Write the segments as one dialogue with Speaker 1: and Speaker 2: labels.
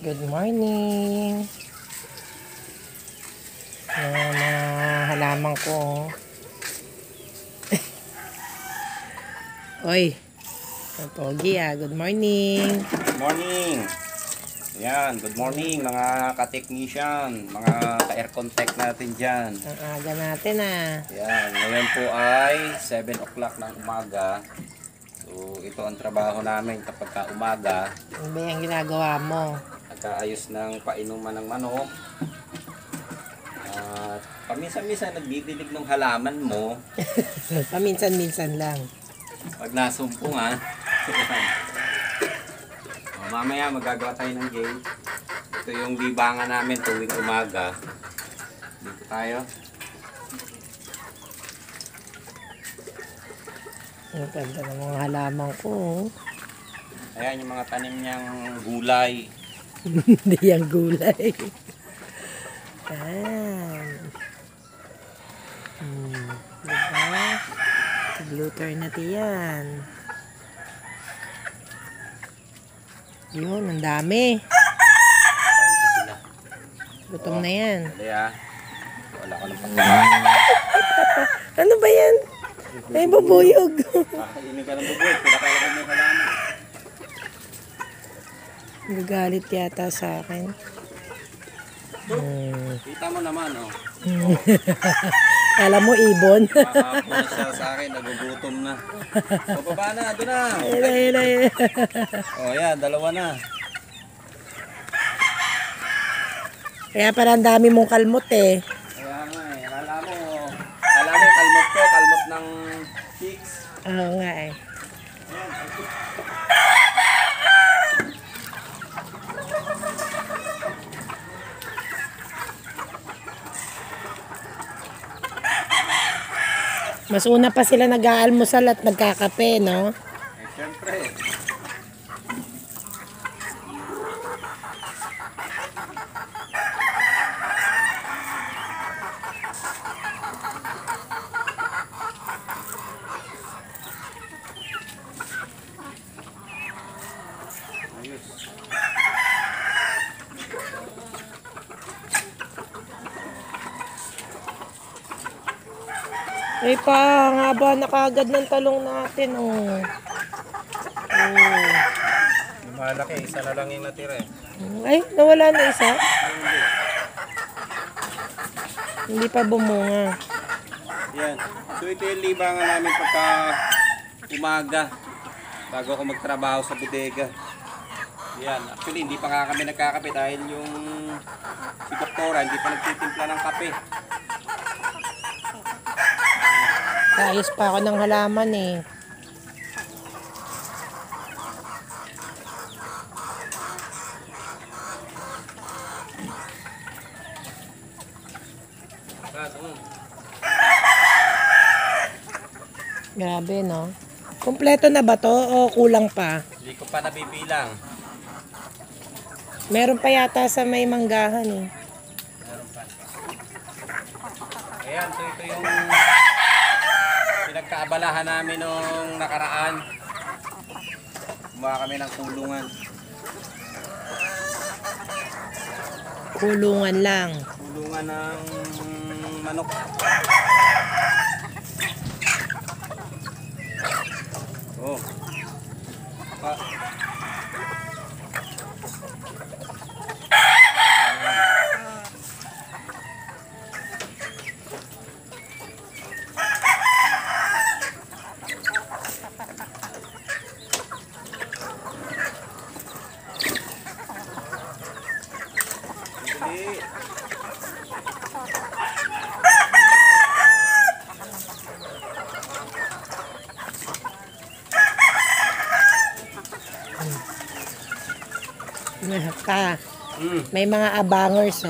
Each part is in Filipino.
Speaker 1: Good morning. Ayan na halaman ko. Oy, ang pogi Good morning.
Speaker 2: Good morning. Yan, good morning mga ka-technician, mga ka-aircon tech natin dyan.
Speaker 1: Ang aga natin
Speaker 2: Yan, ngayon po ay 7 o'clock ng umaga. So, ito ang trabaho namin kapag ka umaga.
Speaker 1: Ano ba yung ginagawa mo?
Speaker 2: Nagkaayos ng painuman ng manok. At paminsan-minsan nagdidilig ng halaman mo.
Speaker 1: Paminsan-minsan lang.
Speaker 2: Pag nasumpong mamaya magagawa tayo ng game. Ito yung libangan namin tuwing umaga. Dito tayo.
Speaker 1: Ang ganda ng mga halaman ko.
Speaker 2: Ayan yung mga tanim niyang gulay.
Speaker 1: Hindi yung gulay. Ayan. Diba? Gluter na yan. Yun, ang dami. Gutom na yan.
Speaker 2: Dali wala ko ng pagkain.
Speaker 1: Ano ba yan? Ay, bubuyog.
Speaker 2: Kakainin ka ng buboy. Pinakailan mo halaman.
Speaker 1: Nagagalit yata sa akin.
Speaker 2: Kita mo naman,
Speaker 1: Alam mo, ibon.
Speaker 2: Makakapon siya sa akin. Nagugutom na. Pababa na. Doon na. Yan. Dalawa na.
Speaker 1: Kaya parang dami mong kalmot
Speaker 2: Kaya nga Akala mo kalmot ko. Kalmot ng chicks.
Speaker 1: Oo nga Mas una pa sila nag-aalmusal at nagkakape, no?
Speaker 2: Siyempre.
Speaker 1: Ay pa, ang haba na kagad ng talong natin,
Speaker 2: Malaki. Isa na lang yung natira
Speaker 1: Ay, nawala na isa. Hindi pa bumunga.
Speaker 2: Yan. So ito yung libangan namin pagka umaga. Bago ako magtrabaho sa bodega. Yan. Actually, hindi pa nga kami nagkakape dahil yung si Doktora hindi pa nagtitimpla ng kape.
Speaker 1: Ayos pa ako ng halaman Grabe, no? Kompleto na ba to o kulang pa?
Speaker 2: Hindi ko pa nabibilang.
Speaker 1: Meron pa yata sa may manggahan
Speaker 2: Meron pa. Ayan, so ito yung pinagkaabalahan namin nung nakaraan. Gumawa kami ng kulungan.
Speaker 1: Kulungan lang.
Speaker 2: Kulungan ng manok.
Speaker 1: May mga abangers,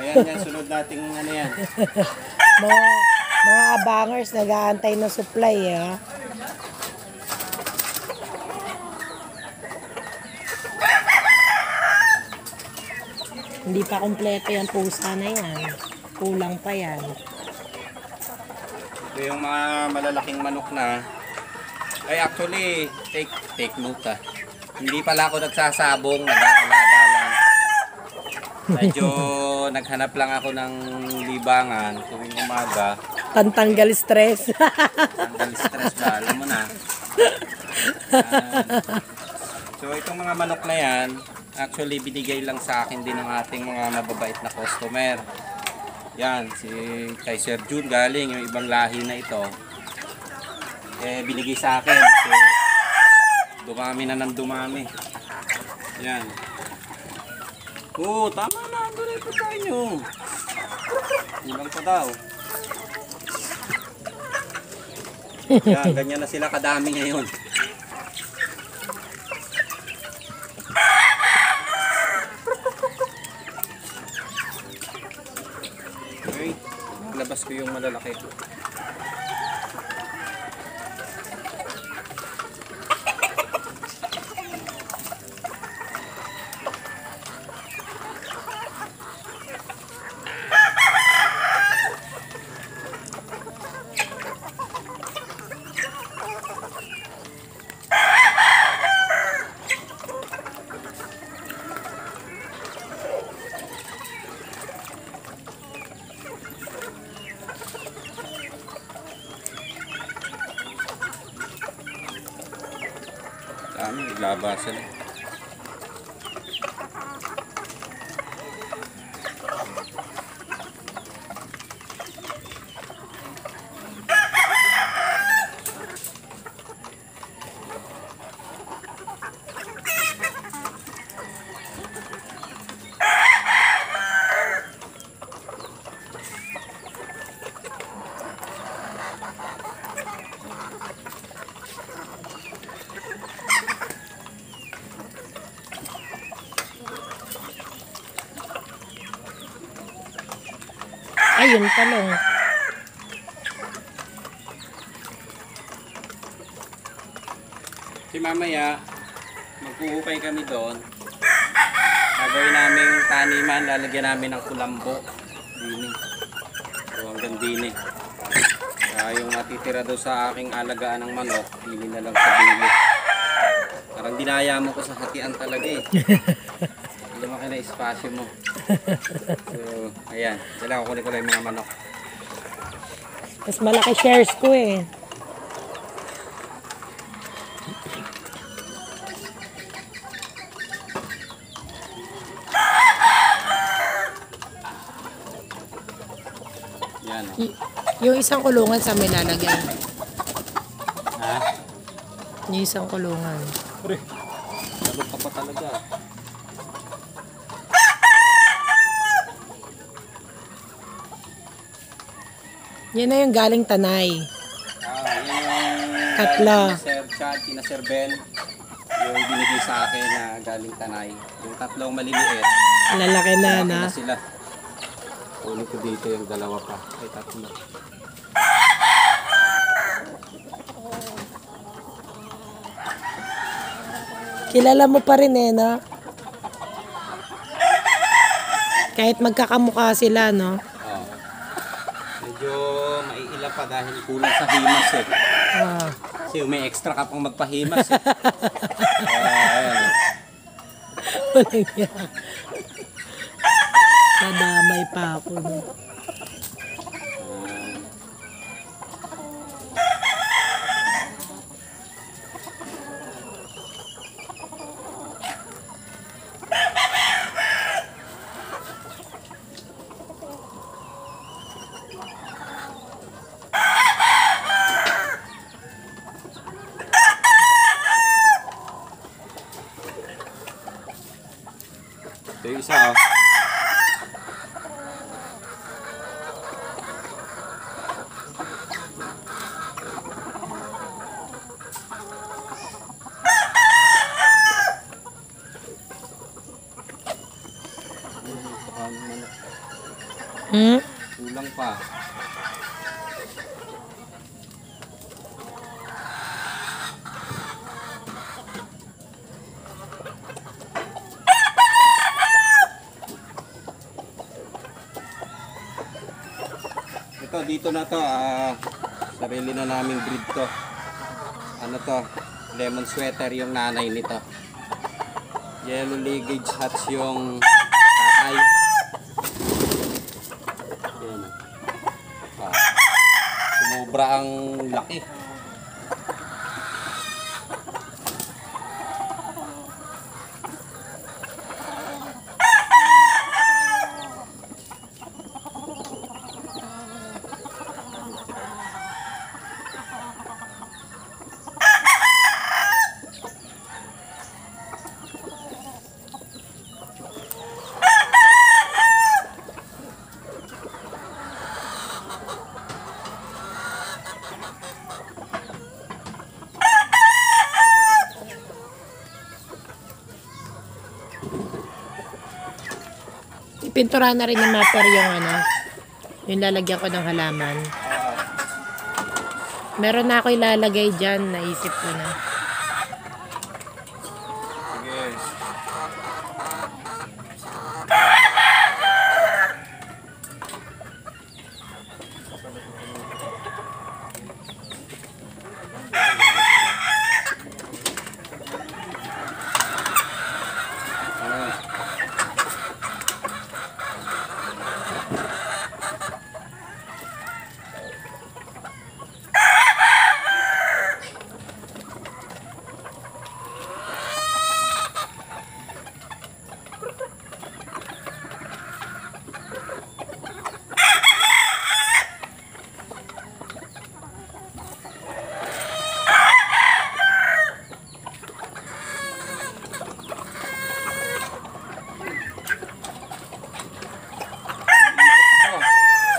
Speaker 2: Ayan yan, sunod nating yan.
Speaker 1: mga abangers nag-aantay ng supply, Hindi pa kompleto yung pusa na yan. Kulang pa yan.
Speaker 2: Ito yung mga malalaking manok na. Ay actually, take note Hindi pala ako nagsasabong, nag-aalaga lang. Medyo naghanap lang ako ng libangan tuwing umaga.
Speaker 1: Pantanggal stress.
Speaker 2: Tanggal stress ba? Alam mo na. Yan. So itong mga manok na yan, actually binigay lang sa akin din ng ating mga mababait na customer. Yan, si kay Sir June galing, yung ibang lahi na ito. Binigay sa akin. So, dumami na ng dumami. Yan. Oo, tama na. Doon ito tayo. Kulang pa daw. Yan, ganyan na sila kadami ngayon. Okay, labas ko yung malalaki. Dami, naglabasan.
Speaker 1: Ayun, talong.
Speaker 2: Si mamaya, magpuhukay kami doon. Gagawin namin taniman, lalagyan namin ng kulambo. Dini. So hanggang dini. Yung matitira daw sa aking alagaan ng manok, dini na lang sa dili. Parang dinaya mo ko sa hatian talaga eh. Lumaki na espasyo mo. So, ayan. Sila kukunin ko lang yung mga manok.
Speaker 1: Mas malaki shares ko eh.
Speaker 2: Yan o.
Speaker 1: Yung isang kulungan sa may lalagyan.
Speaker 2: Ha?
Speaker 1: Yung isang kulungan.
Speaker 2: Pre, talok ka pa talaga.
Speaker 1: Yan na yung galing Tanay.
Speaker 2: Yan yung
Speaker 1: Tatlo.
Speaker 2: Sir Chad, kina Sir Ben. Yung binigay sa akin na galing Tanay. Yung tatlong maliliit.
Speaker 1: Lalaki na,
Speaker 2: Malaki
Speaker 1: na.
Speaker 2: na sila. Ulit ko dito yung dalawa pa. Ay, tatlo.
Speaker 1: Kilala mo pa rin eh, no? Kahit magkakamukha sila, no?
Speaker 2: Oh. Medyo maiila pa dahil kulang sa himas eh.
Speaker 1: Ah.
Speaker 2: Kasi may extra ka pang magpahimas eh. Ayan.
Speaker 1: Walang yan. Nadamay pa ako, no?
Speaker 2: Ito yung isa oh.
Speaker 1: Hmm?
Speaker 2: Kulang pa. Ito dito na to, sarili na naming breed to. Ano to? Lemon sweater yung nanay nito. Yellow leggage hats yung tatay. Yan. Sumobra ang laki.
Speaker 1: Ipintura na rin ni Mapper yung ano, yung lalagyan ko ng halaman. Meron na ako ilalagay dyan, naisip ko na.
Speaker 2: Sige.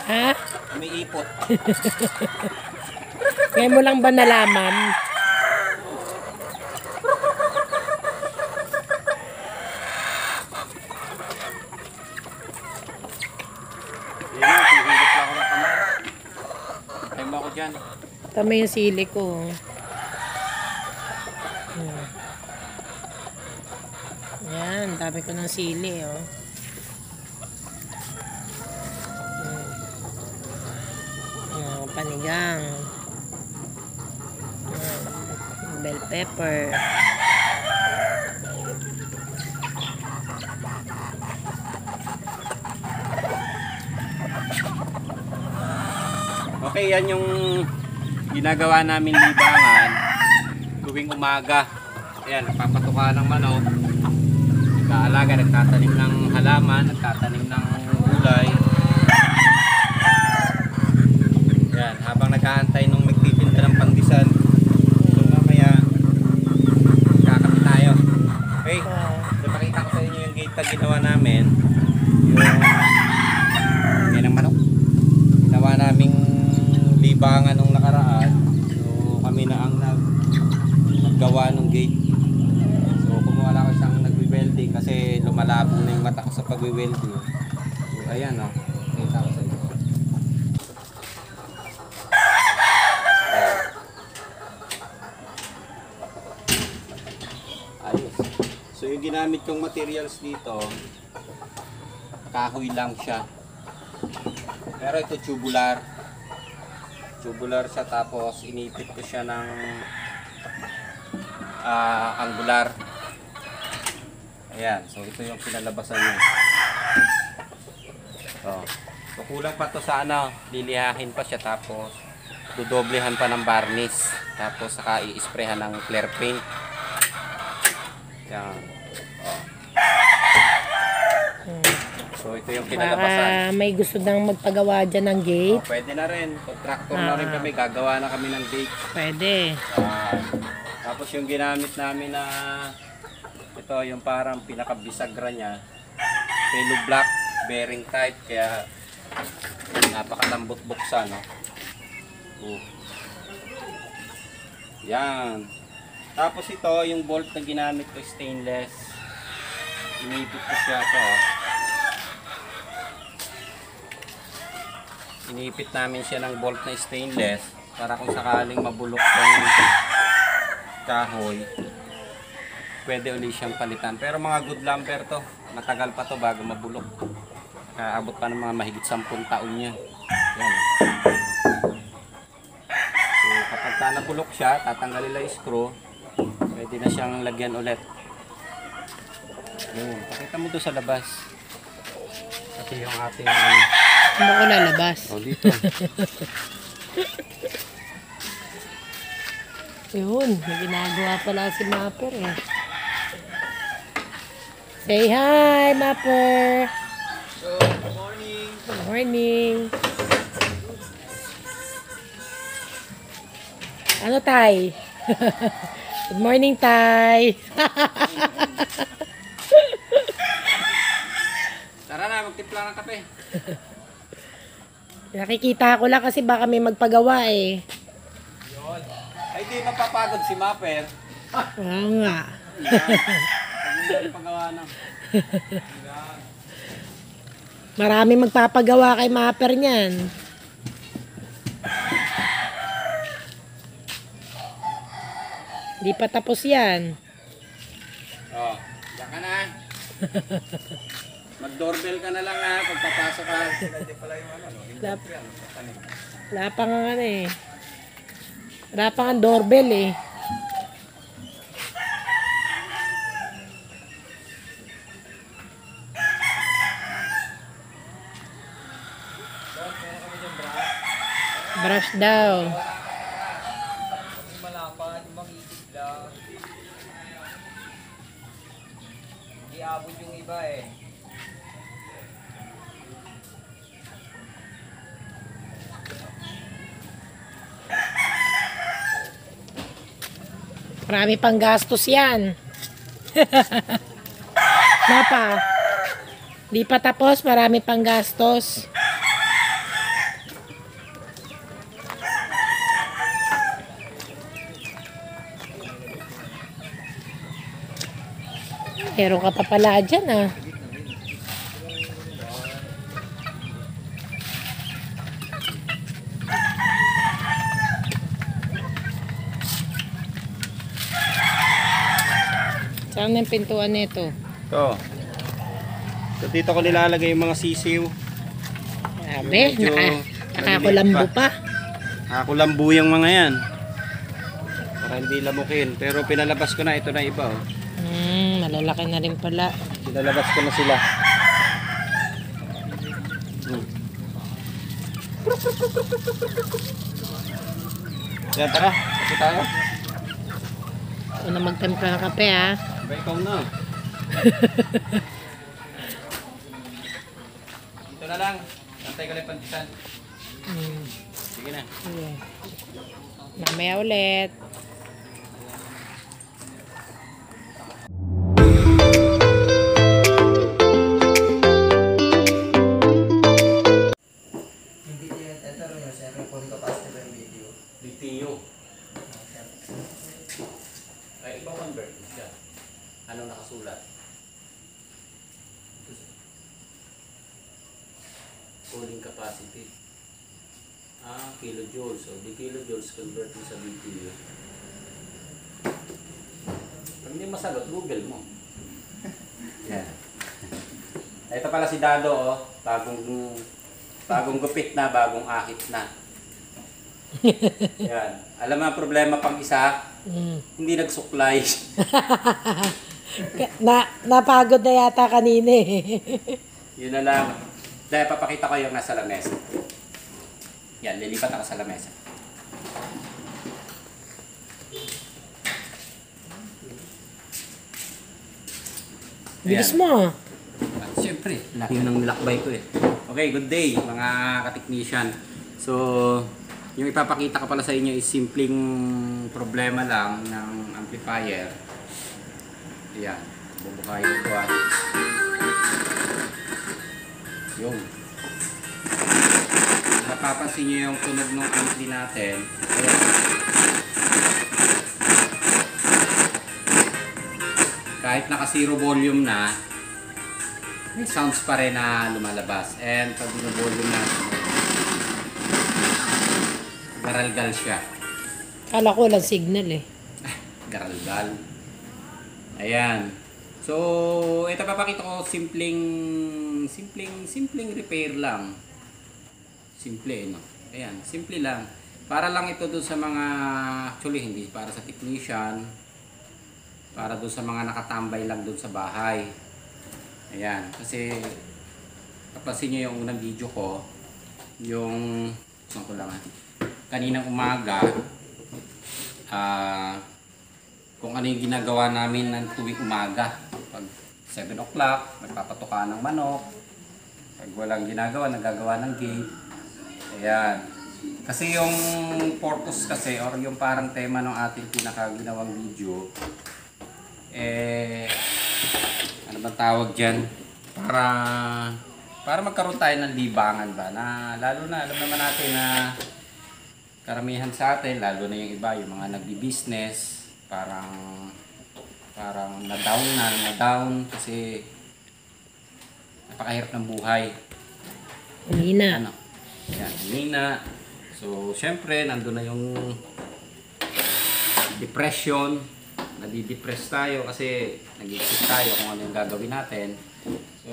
Speaker 1: Ha?
Speaker 2: Umiipot.
Speaker 1: Ngayon mo lang ba nalaman?
Speaker 2: Yan, hihigit lang ako ng kamay. Time ako dyan.
Speaker 1: Tama yung sili ko. Yan, dami ko ng sili, oh. Panigang. Bell pepper.
Speaker 2: Okay, yan yung ginagawa namin libangan tuwing umaga. Ayan, nagpapatuka ng manok, nag-aalaga, nagtatanim ng halaman, nagtatanim ng gulay. Ayan, habang nag-aantay nung nagtitinda ng pandesal. So mamaya kakapit tayo. Okay, so pakita ko sa inyo yung gate na ginawa namin. Yung yan ang manok. Ginawa naming libangan nung nakaraan. So kami na ang naggawa ng gate. So kumuha lang ako isang nagwi-welding kasi lumalabo na yung mata ko sa pagwi-welding. So ayan o, kita ko sa inyo. Ayos. So yung ginamit kong materials dito, kahoy lang siya. Pero ito tubular. Tubular siya, tapos inipit ko siya ng angular. Ayan, so ito yung pinalabasan niya. So kulang pa to sa ano, lilihahin pa siya, tapos dodoblehan pa ng varnish, tapos saka i-sprayhan ng clear paint. Yan. So ito yung pinalabasan.
Speaker 1: Baka may gusto nang magpagawa dyan ng gate.
Speaker 2: Pwede na rin. Contractor na rin kami. Gagawa na kami ng gate.
Speaker 1: Pwede.
Speaker 2: Tapos yung ginamit namin na ito yung parang pinakabisagra niya. Fellow black bearing type. Kaya napakalambot buksan. No? Yan. Tapos ito yung bolt na ginamit ko stainless. Inipit ko siya ito. Inipit namin siya ng bolt na stainless para kung sakaling mabulok yung kahoy, pwede ulit siyang palitan. Pero mga good lumber to, matagal pa to bago mabulok. Kaabot pa ng mga mahigit 10 taon niya. Yan. So kapag nabulok siya, tatanggalin lang yung screw, pwede na siyang lagyan ulit. Yun, pakita mo to sa labas. Ito yung ating
Speaker 1: Ano ko lalabas?
Speaker 2: oh, dito.
Speaker 1: Yun, may ginagawa pala si Mapper eh. Say hi, Mapper!
Speaker 2: Good morning.
Speaker 1: Good morning! Ano, Tay? Good morning, Tay!
Speaker 2: Tara na, magtimpla ng kape.
Speaker 1: Nakikita ko lang kasi baka may magpagawa eh.
Speaker 2: Yun. Ay, di mapapagod si Mapper.
Speaker 1: Oo nga.
Speaker 2: Pag hindi pagawa na.
Speaker 1: Marami magpapagawa kay Mapper niyan. Hindi pa tapos yan.
Speaker 2: Oh, diyan ka na. Mag-doorbell ka na lang ha, pagpapasok ka. Hindi pala yung ano,
Speaker 1: Wala pa nga ano eh. Wala pa nga doorbell eh. Brush daw.
Speaker 2: Malapad, mag-isip lang. Hindi abot yung iba eh.
Speaker 1: Marami pang gastos yan. Mapa. Di pa tapos, marami pang gastos. Meron ka pa pala dyan ah. Saan ang pintuan nito?
Speaker 2: Ito. So, dito ko nilalagay yung mga sisiw.
Speaker 1: Grabe,
Speaker 2: Medyo
Speaker 1: nakakulambo
Speaker 2: maliliit
Speaker 1: pa.
Speaker 2: Nakakulambu yung mga yan. Para hindi lamukin. Pero pinalabas ko na. Ito na iba oh.
Speaker 1: Malalaki na rin pala.
Speaker 2: Pinalabas ko na sila. Yan, tara. Kasi tayo.
Speaker 1: Ako na magtempla ng kape ah.
Speaker 2: Ba, ikaw na. Dito na lang. Antay ka lang pantisan. Sige na.
Speaker 1: Sige. Mamaya ulit.
Speaker 2: BTU. Ay, ibang convert siya. Ano nakasulat? Cooling capacity. Kilojoules. So, the kilojoules convert mo sa BTU. Pag hindi masagot, Google mo. Yan. Ito pala si Dado, oh. Bagong gupit na, bagong akit na. Yan. Alam mo ang problema pang isa, hindi nagsuklay.
Speaker 1: Napagod na yata kanina eh.
Speaker 2: Yun na lang. Dahil papakita ko yung nasa lamesa. Yan, lilipat ako sa lamesa.
Speaker 1: Bilis mo.
Speaker 2: At syempre, laki yun ang lakbay ko eh. Okay, good day mga ka-technician. So, yung ipapakita ko pala sa inyo is simpleng problema lang ng amplifier. Ayan, bubukayin ko at yung napapansin nyo yung tunog ng ampli natin. Ayan. Kahit naka zero volume na, may sounds pa rin na lumalabas. And pag volume na, garalgal siya.
Speaker 1: Kala ko lang signal eh.
Speaker 2: Garalgal. Ayan. So, ito papakita ko simpleng repair lang. Simple, no? Ayan, simple lang. Para lang ito doon sa mga, actually hindi para sa technician, para doon sa mga nakatambay lang doon sa bahay. Ayan, kasi kapasin nyo yung unang video ko, yung, saan ko lang kaninang umaga, kung ano yung ginagawa namin ng tuwing umaga. Pag 7 o'clock, nagpapatuka ng manok. Pag walang ginagawa, nagagawa ng gate. Ayan. Kasi yung purpose kasi, or yung parang tema ng ating pinakaginawang video, ano ba tawag dyan? Para magkaroon tayo ng libangan ba? Na, lalo na, alam naman natin na karamihan sa atin, lalo na yung iba, yung mga nagbi-business, parang na-down kasi napakahirap ng buhay.
Speaker 1: Humina.
Speaker 2: Ano? Yan, humina. So, syempre, nandun na yung depression. Nadidepress tayo kasi nag-iisip tayo kung ano yung gagawin natin. So,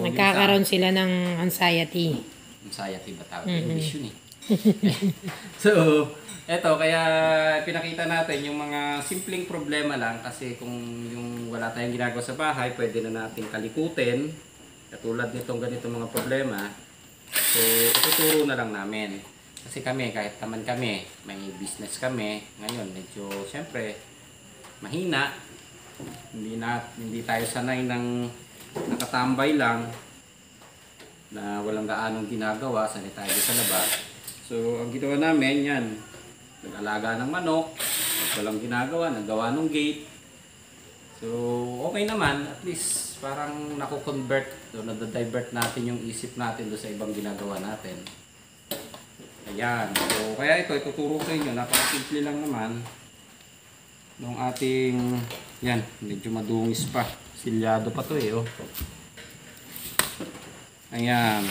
Speaker 1: Nagkakaroon sila ng anxiety.
Speaker 2: Anxiety ba tawag? English yun eh. So, eto, kaya pinakita natin yung mga simpleng problema lang kasi kung yung wala tayong ginagawa sa bahay, pwede na natin kalikutin. Katulad nitong ganitong mga problema. So, ituturo na lang namin. Kasi kami, kahit naman kami, may business kami. Ngayon, medyo, syempre, mahina. Hindi tayo sanay ng nakatambay lang na walang gaanong ginagawa, sanay tayo sa labas. So, ang ginawa namin, yan, nag-alaga ng manok, walang ginagawa, nagawa ng gate. So, okay naman, at least parang nako-convert, so, nada-divert natin yung isip natin do sa ibang ginagawa natin. Ayan, so kaya ito, ituturo ko inyo, napakasimple lang naman nung ating, yan, medyo madungis pa, silyado pa to eh, oh. Ayan.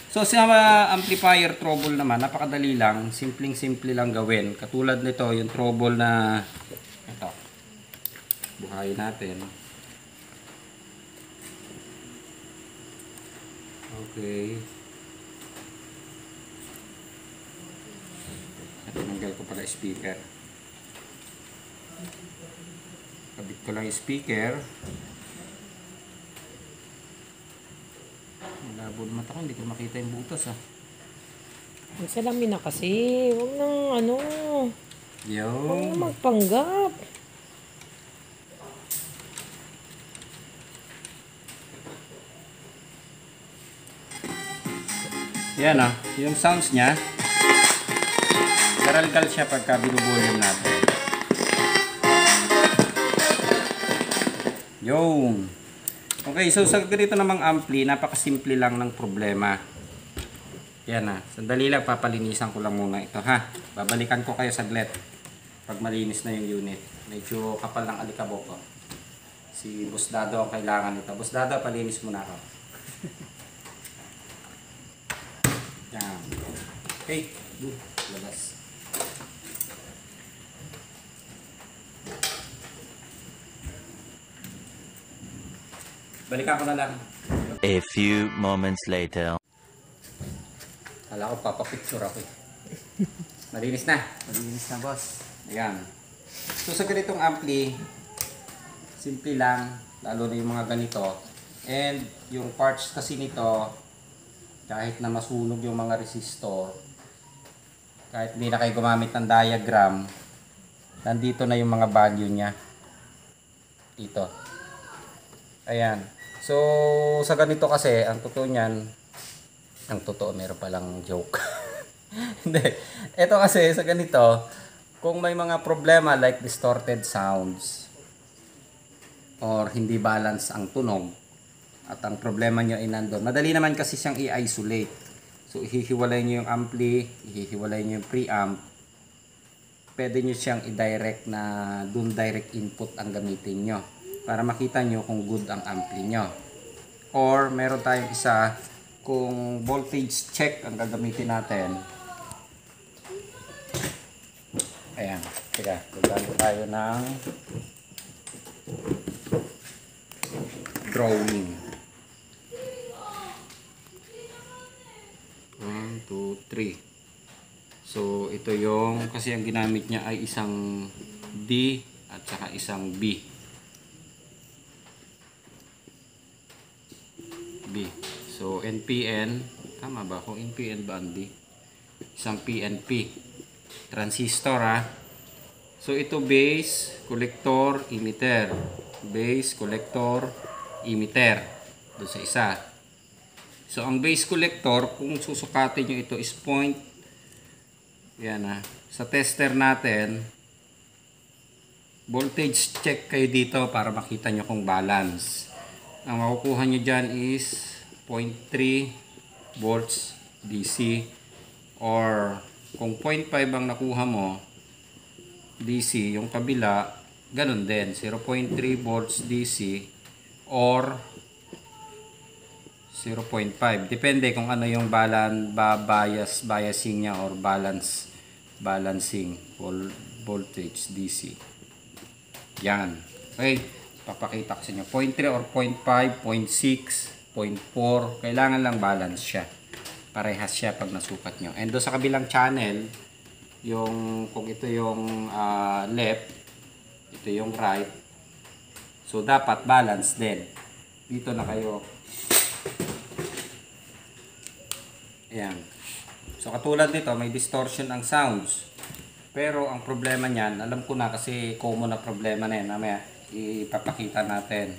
Speaker 2: So sa amplifier trouble naman, napakadali lang, simpleng-simple lang gawin. Katulad nito, yung trouble na ito. Buhayin natin. Okay. Ito, nanggal ko pala speaker. Kabit ko lang yung speaker. Malabo naman ako, hindi ko makita yung butas ah.
Speaker 1: Ang salamin na kasi. Huwag nang ano.
Speaker 2: Yo.
Speaker 1: Huwag nang magpanggap.
Speaker 2: Yan ah, yung sounds niya. Garalgal siya pagka binubulim natin. Yung. Okay, so sa ganito namang ampli, napakasimple lang ng problema. Yan ah, sandali lang, papalinisan ko lang muna ito ha. Babalikan ko kayo saglit pag malinis na yung unit. Medyo kapal ng alikabok ko. Si Boss Dado ang kailangan nito. Boss Dado, palinis muna ako. Yan. Okay, labas. Balikan ko na lang.
Speaker 3: A few moments later.
Speaker 2: Kala ko papapicture ako eh. Malinis na. Malinis na, boss. Ayan. So sa ganitong ampli, simple lang, lalo na yung mga ganito. And yung parts kasi nito, kahit na masunog yung mga resistor, kahit hindi na kayo gumamit ng diagram, nandito na yung mga value niya. Dito. Ayan. So, sa ganito kasi, ang totoo niyan, ang totoo, meron palang joke. Hindi. Ito kasi, sa ganito, kung may mga problema like distorted sounds, or hindi balance ang tunog, at ang problema nyo ay nandun, madali naman kasi siyang i-isolate. So, ihihiwalay nyo yung ampli, ihihiwalay nyo yung preamp, pwede nyo siyang i-direct na dun direct input ang gamitin nyo para makita nyo kung good ang ampli nyo. Or meron tayong isa, kung voltage check ang gagamitin natin. Ayan, teka, gagawin tayo ng drawing. 1, 2, 3. So, ito yung, kasi ang ginamit niya ay isang D at saka isang B. B. So NPN, tama ba? Kung NPN ba ang B? Isang PNP. Transistor ha. So ito base, collector, emitter. Base, collector, emitter. Doon sa isa. So ang base collector, kung susukatin nyo ito is point. Yan ha. Sa tester natin, voltage check kayo dito para makita nyo kung balance. Ang makukuha nyo dyan is 0.3 volts DC, or kung 0.5 ang nakuha mo DC, yung kabila ganun din, 0.3 volts DC or 0.5, depende kung ano yung biasing nya or balancing voltage DC. Yan, okay, papakita ko sa inyo 0.3 or 0.5, 0.6, 0.4, kailangan lang balance siya, parehas siya pag nasukat nyo. And doon sa kabilang channel, yung kung ito yung left, ito yung right, so dapat balance din. Dito na kayo. Ayan. So katulad nito, may distortion ang sounds, pero ang problema niyan, alam ko na kasi common na problema na yan, mamaya ipapakita natin.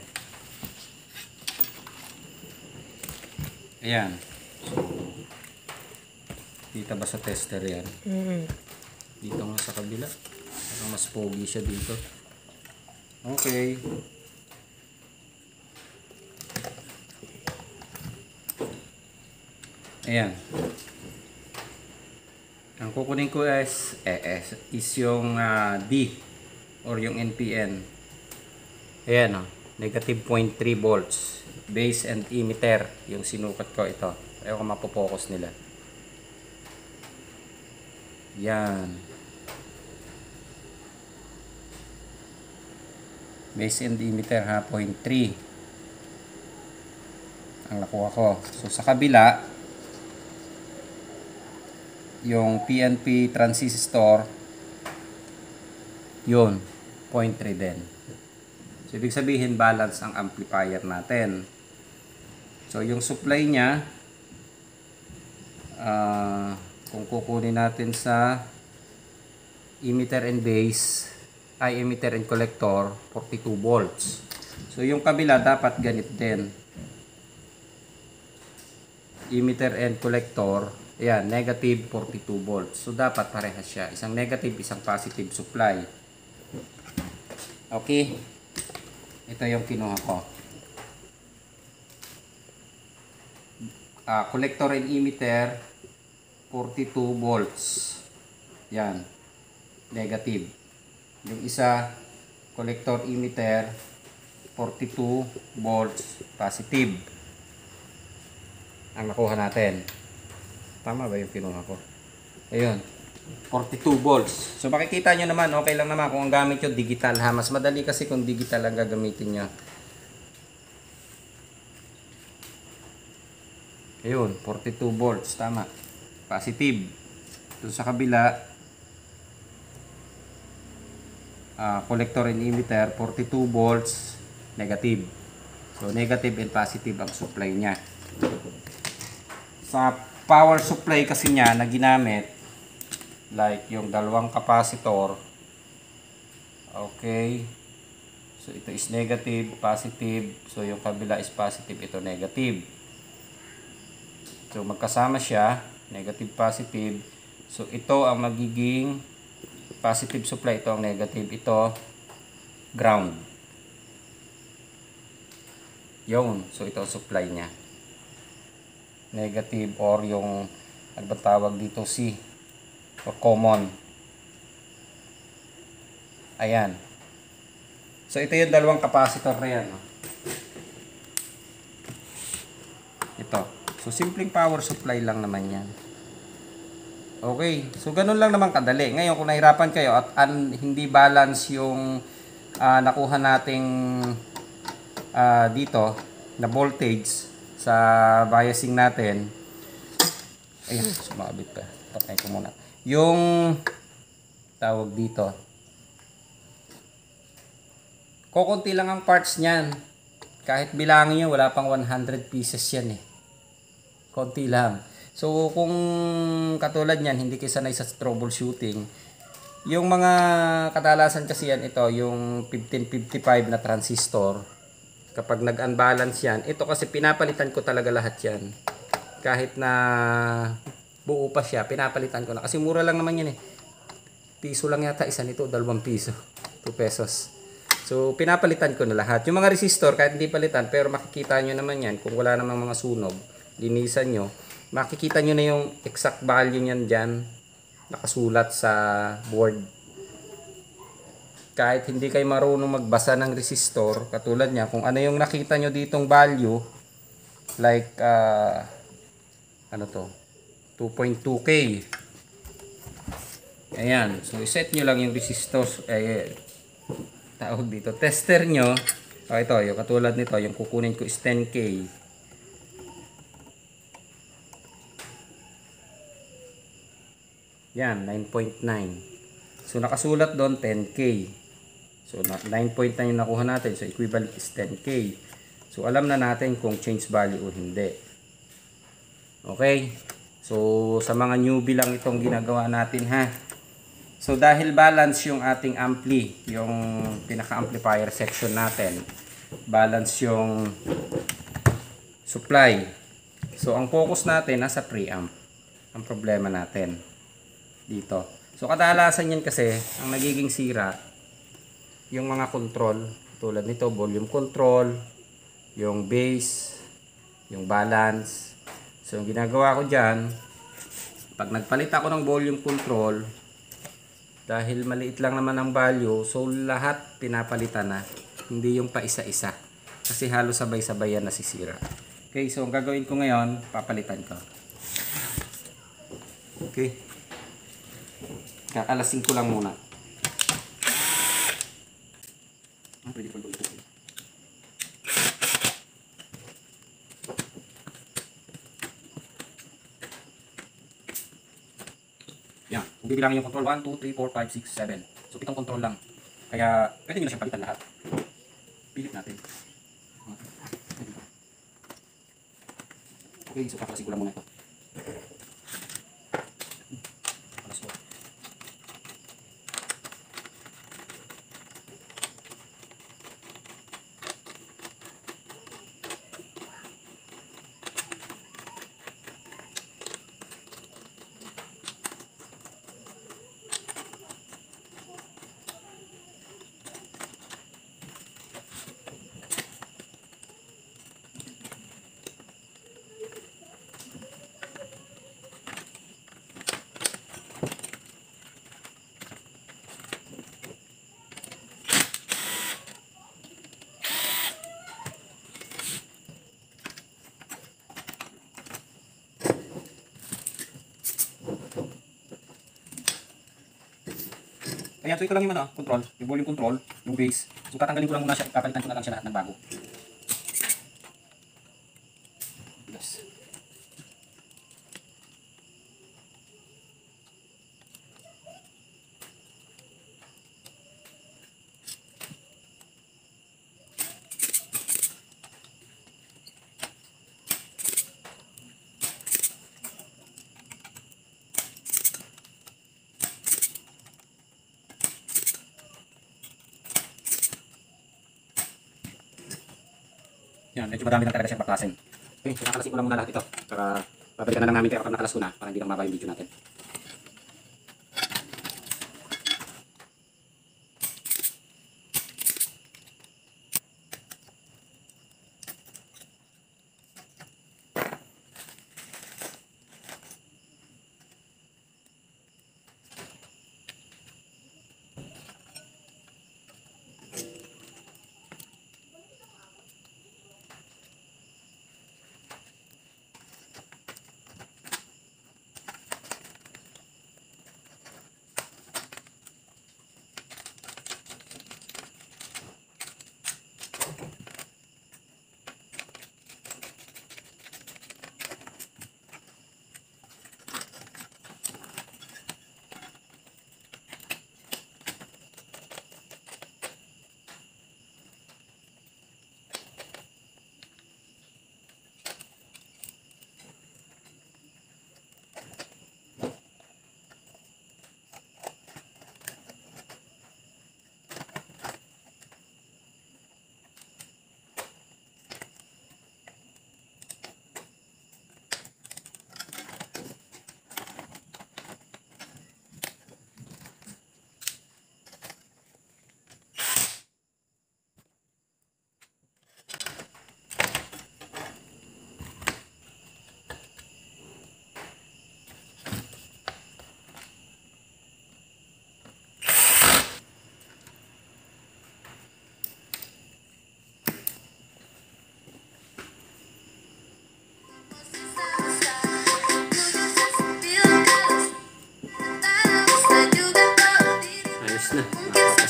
Speaker 2: Ayan. So, dito ba sa tester yan? Dito nga sa kabila. Parang mas pogi siya dito. Okay. Ayan. Ang kukunin ko is yung D or yung NPN. Ayan o. Negative 0.3 volts. Base and emitter. Yung sinukat ko ito. Ayaw ko mapopokus nila. Yan. Base and emitter ha. 0.3. Ang nakuha ko. So sa kabila, yung PNP transistor, yun, 0.3 din. So, ibig sabihin, balance ang amplifier natin. So, yung supply niya, kung kukunin natin sa emitter and base, emitter and collector, 42 volts. So, yung kabila, dapat ganit din. Emitter and collector, ayan, negative 42 volts. So, dapat parehas siya. Isang negative, isang positive supply. Okay. Ito yung kinuha ko. Collector and emitter, 42 volts. Yan. Negative. Yung isa, collector emitter, 42 volts. Positive. Ang nakuha natin. Tama ba yung kinuha ko? Ayun. 42 volts. So makikita nyo naman, okay lang naman kung ang gamit nyo digital ha. Mas madali kasi kung digital ang gagamitin nyo. Ayun, 42 volts. Tama. Positive. Doon sa kabila, collector and emitter, 42 volts, negative. So negative and positive ang supply nya. Sa power supply kasi niya na ginamit, like yung dalawang capacitor, okay, so ito is negative, positive, so yung kabila is positive, ito negative, so magkasama siya, negative, positive, so ito ang magiging positive supply, ito ang negative, ito ground, yun, so ito ang supply nya, negative, or yung nagbatawag dito C or common. Ayan. So ito yung dalawang capacitor na yan. Ito. So simpleng power supply lang naman yan. Okay. So ganun lang naman kadali. Ngayon kung nahirapan kayo at hindi balance yung nakuha nating dito na voltage sa biasing natin. Ayan. Sumabit pa. Patay ko muna. Yung tawag dito, kukunti lang ang parts niyan kahit bilangin nyo, wala pang 100 pieces yan eh. Konti lang. So kung katulad niyan, hindi kayo sanay sa troubleshooting, yung mga kadalasan kasi yan, ito yung 1555 na transistor, kapag nag-unbalance yan, ito kasi pinapalitan ko talaga lahat yan. Kahit na buo pa siya, pinapalitan ko na. Kasi mura lang naman yan eh. Piso lang yata isa nito, 2 piso. 2 pesos. So pinapalitan ko na lahat. Yung mga resistor, kahit hindi palitan, pero makikita nyo naman yan, kung wala namang mga sunog, linisan nyo, makikita nyo na yung exact value nyan dyan, nakasulat sa board. Kahit hindi kayo marunong magbasa ng resistor, katulad niya, kung ano yung nakita nyo ditong value, like, ano to, 2.2K. Ayan, so iset nyo lang yung resistor, tawag dito, tester nyo. Ito, yung katulad nito, yung kukunin ko is 10K. Yan, 9.9. So, nakasulat doon 10K. So, 9.9 yung nakuha natin. So, equivalent is 10K. So, alam na natin kung change value o hindi. Okay? So, sa mga newbie lang itong ginagawa natin ha. So, dahil balance yung ating ampli, yung pinaka-amplifier section natin, balance yung supply. So, ang focus natin nasa preamp. Ang problema natin dito. So, kadalasan yan kasi, ang nagiging sira, yung mga control, tulad nito, volume control, yung bass, yung balance. So, yung ginagawa ko dyan, pag nagpalit ako ng volume control, dahil maliit lang naman ang value, so lahat pinapalitan na, hindi yung pa isa-isa. Kasi halos sabay-sabay yan nasisira. Okay, so ang gagawin ko ngayon, papalitan ko. Okay. Kakalasin ko lang muna. Pwede ko ito. Yan. Kung bibilangin yung control, 1, 2, 3, 4, 5, 6, 7. So, 7 control lang. Kaya, pwede nyo na siyang palitan lahat. Pilit natin. Okay, so kakalasin ko lang muna ito. Ayan, so ito lang yung control, yung volume control, yung bass. So tatanggalin ko lang muna siya, papalitan ko na lang siya lahat ng bago. Yes. Yan, medyo madami lang talaga siyang baklasin. Okay, so nakalasin ko lang muna lahat ito. Para babalikan na lang namin kayo kapag nakalas ko na, para hindi lang mababa yung video natin.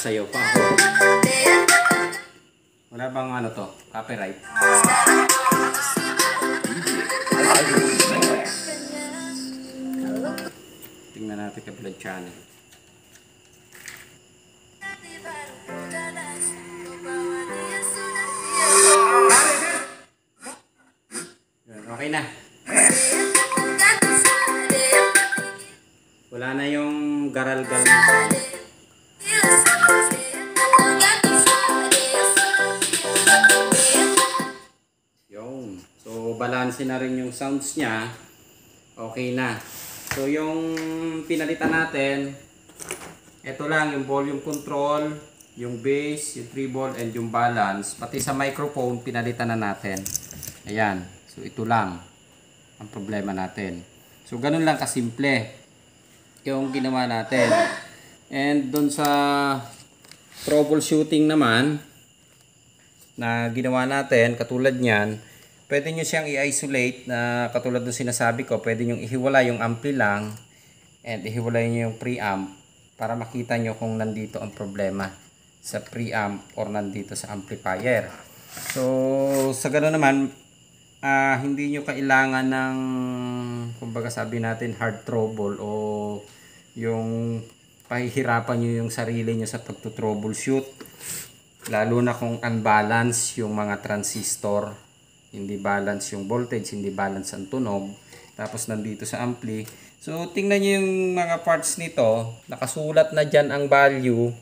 Speaker 2: sumasayaw pa ako. Wala bang ano to? Copyright? Tingnan natin kay Blood Channel. Okay na. Wala na yung garal-gal ng sound. Yung. So, balanse na rin yung sounds niya. Okay na. So, yung pinalitan natin, ito lang, yung volume control, yung bass, yung treble, and yung balance. Pati sa microphone, pinalitan na natin. Ayan. So, ito lang ang problema natin. So, ganun lang kasimple yung ginawa natin. And doon sa troubleshooting naman na ginawa natin, katulad niyan, pwede nyo siyang i-isolate na katulad ng sinasabi ko, pwede nyo ihiwalay yung ampli lang and ihiwalay nyo yung preamp para makita nyo kung nandito ang problema sa preamp or nandito sa amplifier. So, sa gano'n naman, hindi nyo kailangan ng, kumbaga sabi natin, hard trouble o yung pahihirapan nyo yung sarili nyo sa pagto-troubleshoot. Lalo na kung unbalance yung mga transistor, hindi balance yung voltage, hindi balance ang tunog, tapos nandito sa ampli. So, tingnan nyo yung mga parts nito, nakasulat na dyan ang value.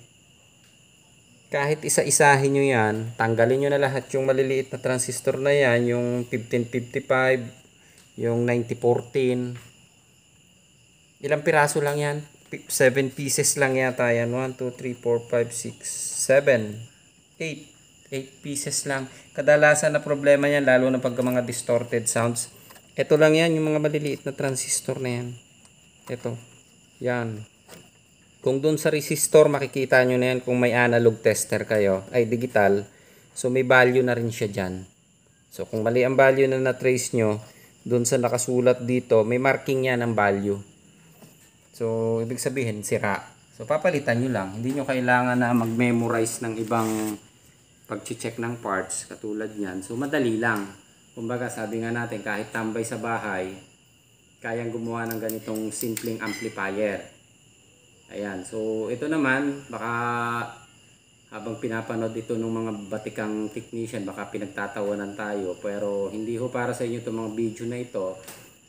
Speaker 2: Kahit isa-isahin nyo yan, tanggalin nyo na lahat yung maliliit na transistor na yan, yung 1555, yung 9014. Ilang piraso lang yan? 7 pieces lang yata yan. 1, 2, 3, 4, 5, 6, 7, 8 pieces lang. Kadalasan na problema yan, lalo na pagka mga distorted sounds. Ito lang yan, yung mga maliliit na transistor na yan. Ito. Yan. Kung doon sa resistor, makikita nyo na yan kung may analog tester kayo, ay digital. So, may value na rin siya dyan. So, kung mali ang value na na-trace nyo, doon sa nakasulat dito, may marking yan ang value. So, ibig sabihin, sira. So, papalitan nyo lang. Hindi nyo kailangan na mag-memorize ng ibang pag-check ng parts, katulad yan. So, madali lang. Kumbaga, sabi nga natin, kahit tambay sa bahay, kayang gumawa ng ganitong simpleng amplifier. Ayan, so ito naman, baka habang pinapanood ito ng mga batikang technician, baka pinagtatawanan tayo. Pero hindi ho para sa inyo itong mga video na ito.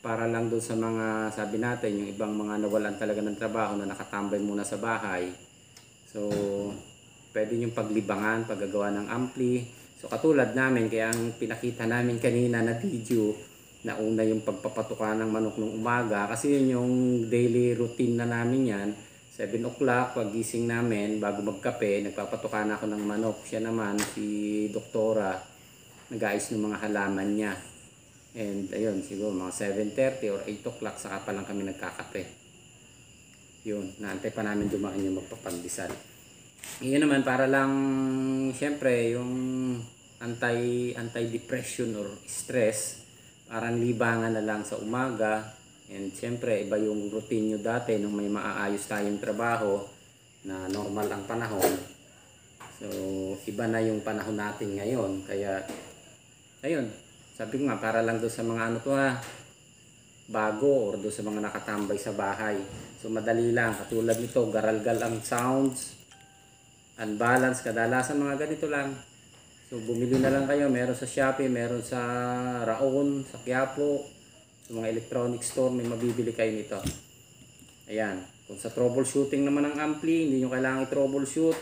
Speaker 2: Para lang doon sa mga, sabi natin, yung ibang mga nawalan talaga ng trabaho na nakatambay muna sa bahay. So, pwede yung paglibangan, paggagawa ng ampli. So, katulad namin, kaya ang pinakita namin kanina na video, na una yung pagpapatuka ng manok ng umaga. Kasi yun yung daily routine na namin yan. 7 o'clock, pag gising namin, bago magkape, nagpapatuka na ako ng manok. Siya naman, si Doktora, nag-aayos ng mga halaman niya. And ayun, siguro mga 7:30 or 8 o'clock, saka pa lang kami nagkakape. Yun, naantay pa namin dumaan yung magpapandesal. Iyon naman, para lang, syempre, yung anti-depression or stress, parang libangan na lang sa umaga. And siyempre, iba yung routine nyo dati nung may maaayos tayong trabaho na normal ang panahon. So, iba na yung panahon natin ngayon. Kaya, ayun, sabi ko nga, para lang doon sa mga ano to bago or doon sa mga nakatambay sa bahay. So, madali lang. Katulad nito, garal-gal ang sounds, unbalance, kadalasan mga ganito lang. So, bumili na lang kayo. Meron sa Shopee, meron sa Raon, sa Quiapo. Sa mga electronic store, may mabibili kayo nito. Ayan. Kung sa troubleshooting naman ng ampli, hindi nyo kailangan i-troubleshoot.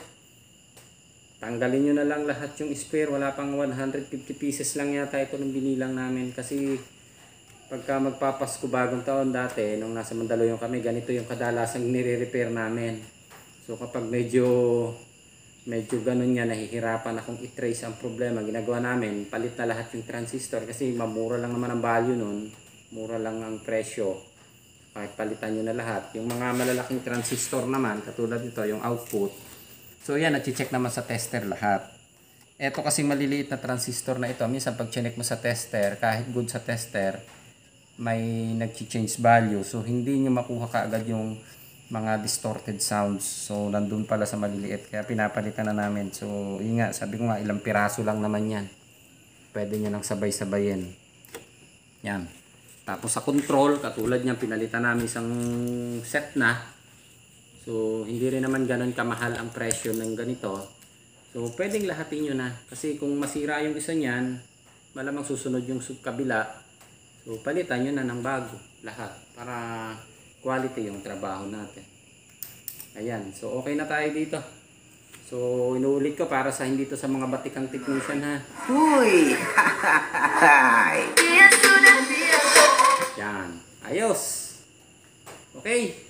Speaker 2: Tanggalin nyo na lang lahat yung spare. Wala pang 150 pieces lang yata ito nung binilang namin. Kasi pagka magpapasko bagong taon dati, nung nasa Mandaluyong kami, ganito yung kadalasang nire-repair namin. So kapag medyo ganun nga, nahihirapan akong i-trace ang problema, ginagawa namin, palit na lahat yung transistor. Kasi mamura lang naman ang value nun. Mura lang ang presyo. Kahit palitan nyo na lahat. Yung mga malalaking transistor naman, katulad nito, yung output. So yan, nag-check naman sa tester lahat. Ito kasi maliliit na transistor na ito. Minsan pag check mo sa tester, kahit good sa tester, may nag-change value. So hindi nyo makuha kaagad yung mga distorted sounds. So nandun pala sa maliliit, kaya pinapalitan na namin. So yun nga, sabi ko nga ilang piraso lang naman yan, pwede nyo nang sabay-sabayin. Yan. Tapos sa control, katulad niyan, pinalitan namin isang set na. So hindi rin naman ganun kamahal ang presyo ng ganito. So pwedeng lahatin nyo na, kasi kung masira yung isa niyan, malamang susunod yung kabila. So palitan nyo na ng bago lahat para quality yung trabaho natin. Ayan, so okay na tayo dito. So inuulit ko para sa hindi to sa mga batikang technician ha.
Speaker 4: Uy!
Speaker 2: Yan, ayos. Okay.